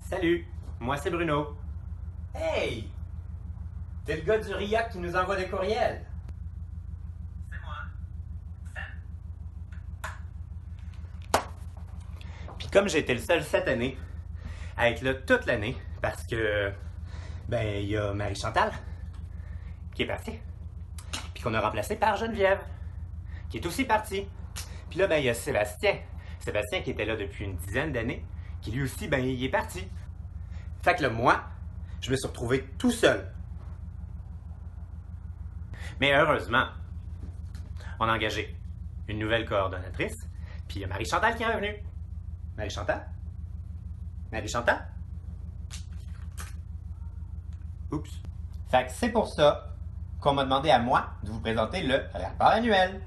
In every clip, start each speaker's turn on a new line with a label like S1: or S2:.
S1: Salut, moi c'est Bruno. Hey! T'es le gars du RIAC qui nous envoie des courriels.
S2: C'est moi. Sam.
S1: Puis comme j'ai été le seul cette année à être là toute l'année, parce que, il y a Marie-Chantal qui est partie, puis qu'on a remplacé par Geneviève, qui est aussi partie. Puis là, il y a Sébastien. Sébastien qui était là depuis une dizaine d'années, qui lui aussi, il est parti. Fait que là, moi, je me suis retrouvé tout seul. Mais heureusement, on a engagé une nouvelle coordonnatrice, puis il y a Marie-Chantal qui est revenue. Marie-Chantal? Marie-Chantal? Oups. Fait que c'est pour ça qu'on m'a demandé à moi de vous présenter le rapport annuel.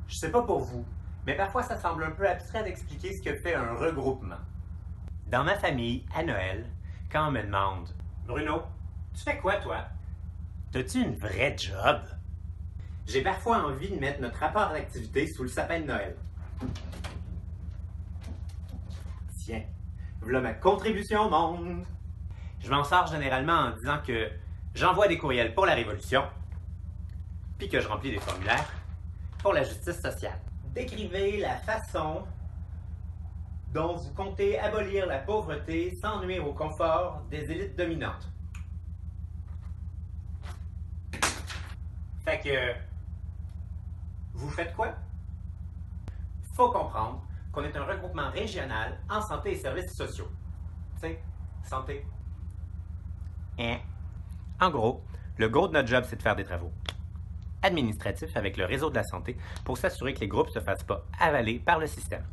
S1: Je sais pas pour vous, mais parfois ça semble un peu abstrait d'expliquer ce que fait un regroupement. Dans ma famille, à Noël, quand on me demande « Bruno, tu fais quoi toi? T'as-tu une vraie job? » J'ai parfois envie de mettre notre rapport d'activité sous le sapin de Noël. Tiens, voilà ma contribution au monde. Je m'en sors généralement en disant que j'envoie des courriels pour la Révolution, puis que je remplis des formulaires pour la justice sociale. Décrivez la façon dont vous comptez abolir la pauvreté sans nuire au confort des élites dominantes. Fait que, vous faites quoi? Faut comprendre qu'on est un regroupement régional en santé et services sociaux. Tu sais, santé. En gros, le gros de notre job, c'est de faire des travaux administratifs avec le réseau de la santé pour s'assurer que les groupes ne se fassent pas avaler par le système.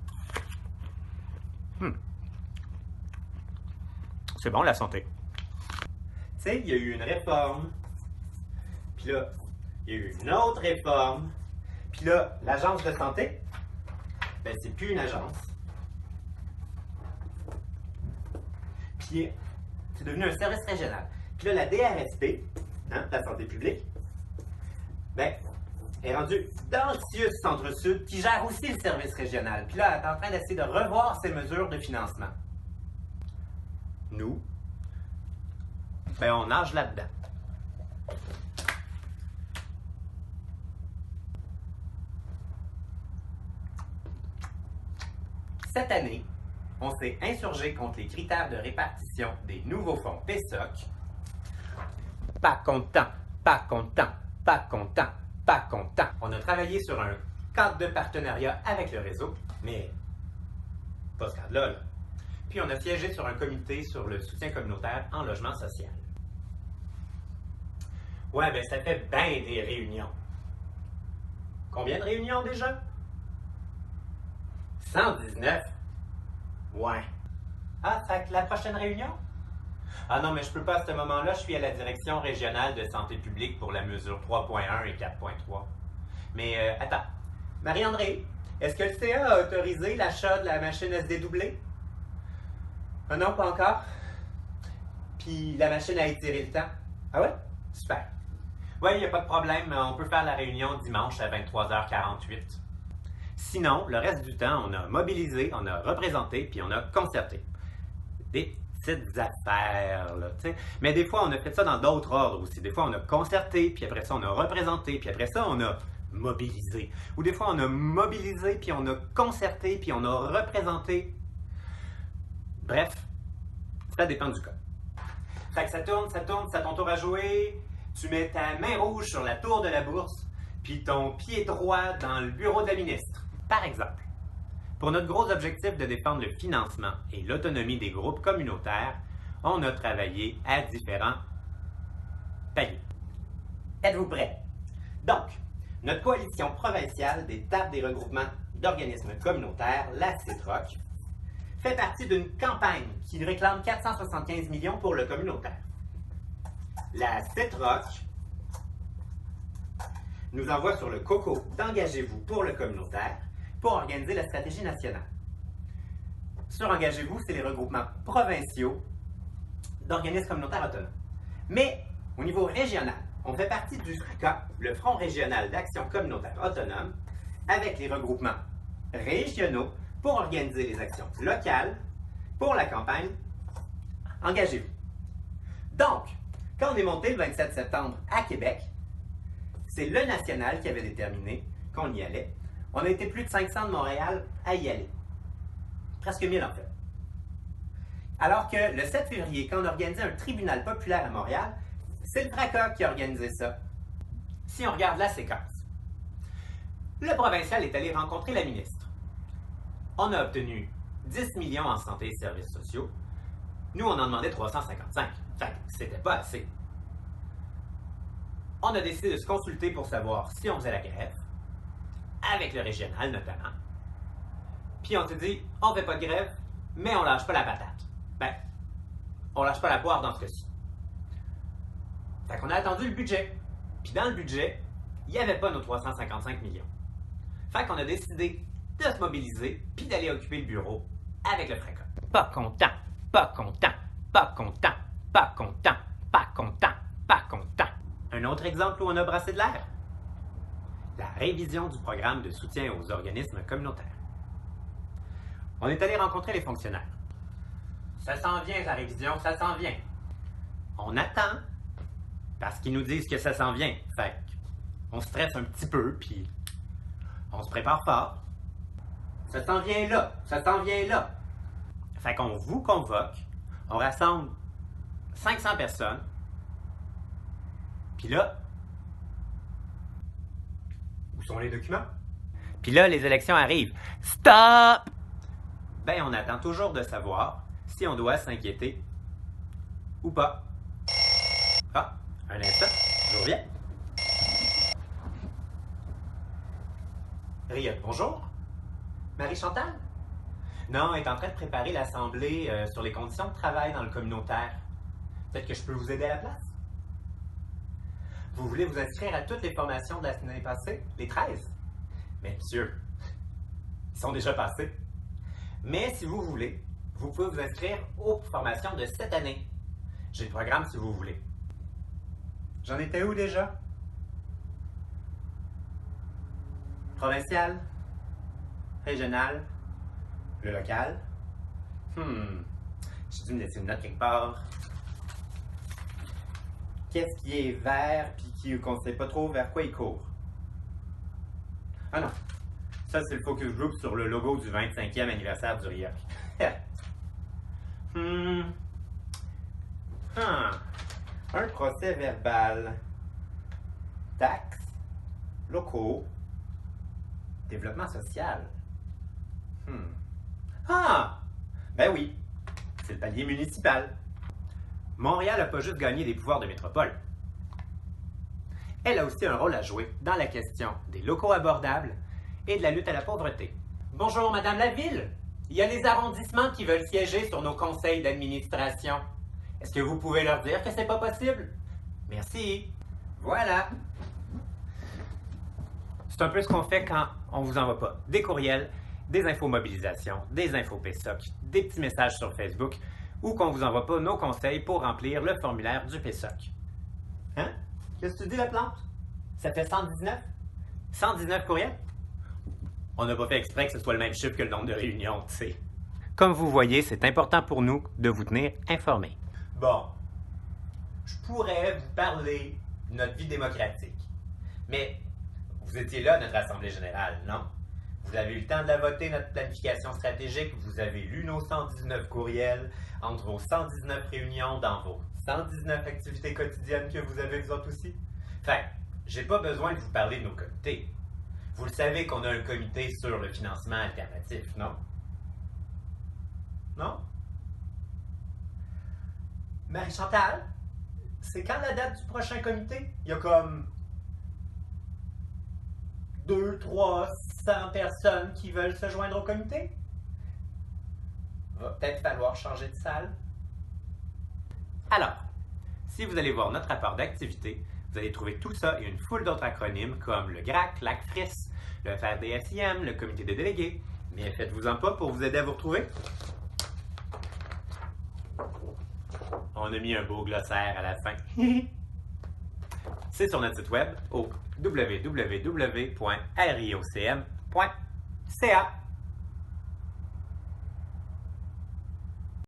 S1: C'est bon, la santé. Tu sais, il y a eu une réforme, puis là, il y a eu une autre réforme, puis là, l'agence de santé, c'est plus une agence. Puis, c'est devenu un service régional. Puis là, la DRSP, la santé publique, est rendue dans le CIUS Centre-Sud, qui gère aussi le service régional. Puis là, elle est en train d'essayer de revoir ses mesures de financement. Nous, on nage là-dedans. Cette année, on s'est insurgé contre les critères de répartition des nouveaux fonds PSOC. Pas content, pas content, pas content, pas content. On a travaillé sur un cadre de partenariat avec le réseau, mais pas ce cadre-là. Puis on a siégé sur un comité sur le soutien communautaire en logement social. Ouais, ça fait bien des réunions. Combien de réunions déjà? 119? Ouais. Ah, fait que la prochaine réunion? Ah non, mais je peux pas à ce moment-là, je suis à la direction régionale de santé publique pour la mesure 3.1 et 4.3. Mais attends, Marie-André, est-ce que le CA a autorisé l'achat de la machine SD doublée? Ah non, pas encore. Puis la machine a étiré le temps. Ah ouais? Super. Ouais, il n'y a pas de problème, on peut faire la réunion dimanche à 23h48. Sinon, le reste du temps, on a mobilisé, on a représenté, puis on a concerté. Des petites affaires, là, tu sais. Mais des fois, on a fait ça dans d'autres ordres aussi. Des fois, on a concerté, puis après ça, on a représenté, puis après ça, on a mobilisé. Ou des fois, on a mobilisé, puis on a concerté, puis on a représenté. Bref, ça dépend du cas. Fait que ça tourne, c'est à ton tour à jouer. Tu mets ta main rouge sur la tour de la bourse, puis ton pied droit dans le bureau de la ministre. Par exemple, pour notre gros objectif de défendre le financement et l'autonomie des groupes communautaires, on a travaillé à différents paliers. Êtes-vous prêts? Donc, notre coalition provinciale des tables des regroupements d'organismes communautaires, la CETROC, fait partie d'une campagne qui réclame 475 millions pour le communautaire. La CETROC nous envoie sur le coco d'Engagez-vous pour le communautaire pour organiser la stratégie nationale. Sur Engagez-vous, c'est les regroupements provinciaux d'organismes communautaires autonomes. Mais au niveau régional, on fait partie du FRACA, le Front régional d'action communautaire autonome, avec les regroupements régionaux pour organiser les actions locales Pour la campagne, engagez-vous. Donc, quand on est monté le 27 septembre à Québec, c'est le national qui avait déterminé qu'on y allait. On a été plus de 500 de Montréal à y aller. Presque 1000 en fait. Alors que le 7 février, quand on organisait un tribunal populaire à Montréal, c'est le FRACA qui a organisé ça. Si on regarde la séquence, le provincial est allé rencontrer la ministre. On a obtenu 10 millions en santé et services sociaux. Nous, on en demandait 355. Fait que c'était pas assez. On a décidé de se consulter pour savoir si on faisait la grève, avec le régional notamment. Puis on s'est dit, on fait pas de grève, mais on lâche pas la patate. Ben, on lâche pas la poire dans ce cas-ci. Fait qu'on a attendu le budget. Puis dans le budget, il n'y avait pas nos 355 millions. Fait qu'on a décidé de se mobiliser puis d'aller occuper le bureau avec le FRACA. Pas content, pas content, pas content, pas content, pas content, pas content. Un autre exemple où on a brassé de l'air? La révision du programme de soutien aux organismes communautaires. On est allé rencontrer les fonctionnaires. Ça s'en vient, la révision, ça s'en vient. On attend, parce qu'ils nous disent que ça s'en vient. Fait qu'on stresse un petit peu, puis on se prépare fort. Ça s'en vient là, ça s'en vient là. Fait qu'on vous convoque, on rassemble 500 personnes, puis là, où sont les documents? Puis là, les élections arrivent. Stop! Ben, on attend toujours de savoir si on doit s'inquiéter ou pas. Ah, un instant, je reviens. Riotte, bonjour. Marie-Chantal? Non, elle est en train de préparer l'assemblée sur les conditions de travail dans le communautaire. Peut-être que je peux vous aider à la place? Vous voulez vous inscrire à toutes les formations de la semaine passée, les 13? Mais monsieur, ils sont déjà passés. Mais si vous voulez, vous pouvez vous inscrire aux formations de cette année. J'ai le programme si vous voulez. J'en étais où déjà? Provincial? Régional? Le local? J'ai dû me laisser une note quelque part. Qu'est-ce qui est vert puis qu'on ne sait pas trop vers quoi il court? Ah non, ça c'est le focus group sur le logo du 25e anniversaire du RIOC. Un procès verbal. Taxes, locaux, développement social. Ah! Ben oui, c'est le palier municipal. Montréal n'a pas juste gagné des pouvoirs de métropole. Elle a aussi un rôle à jouer dans la question des locaux abordables et de la lutte à la pauvreté. Bonjour, Madame la Ville. Il y a les arrondissements qui veulent siéger sur nos conseils d'administration. Est-ce que vous pouvez leur dire que c'est pas possible? Merci. Voilà. C'est un peu ce qu'on fait quand on vous envoie pas des courriels, des infos mobilisation, des infos PSOC, des petits messages sur Facebook, ou qu'on vous envoie pas nos conseils pour remplir le formulaire du PSOC. Hein? Qu'est-ce que tu dis, la plante? Ça fait 119? 119 courriels? On n'a pas fait exprès que ce soit le même chiffre que le nombre de réunions, tu sais. Comme vous voyez, c'est important pour nous de vous tenir informés. Bon, je pourrais vous parler de notre vie démocratique, mais vous étiez là à notre Assemblée générale, non? Vous avez eu le temps de la voter, notre planification stratégique, vous avez lu nos 119 courriels, entre vos 119 réunions, dans vos 119 activités quotidiennes que vous avez vous autres aussi. Fait, j'ai pas besoin de vous parler de nos comités. Vous le savez qu'on a un comité sur le financement alternatif, non? Non? Marie-Chantal, c'est quand la date du prochain comité? Il y a comme 200-300 personnes qui veulent se joindre au comité? Va peut-être falloir changer de salle. Alors, si vous allez voir notre rapport d'activité, vous allez trouver tout ça et une foule d'autres acronymes comme le GRAC, l'ACFRIS, le FRDSIM, le comité des délégués. Mais faites-vous-en pas pour vous aider à vous retrouver. On a mis un beau glossaire à la fin. C'est sur notre site web au www.riocm.ca.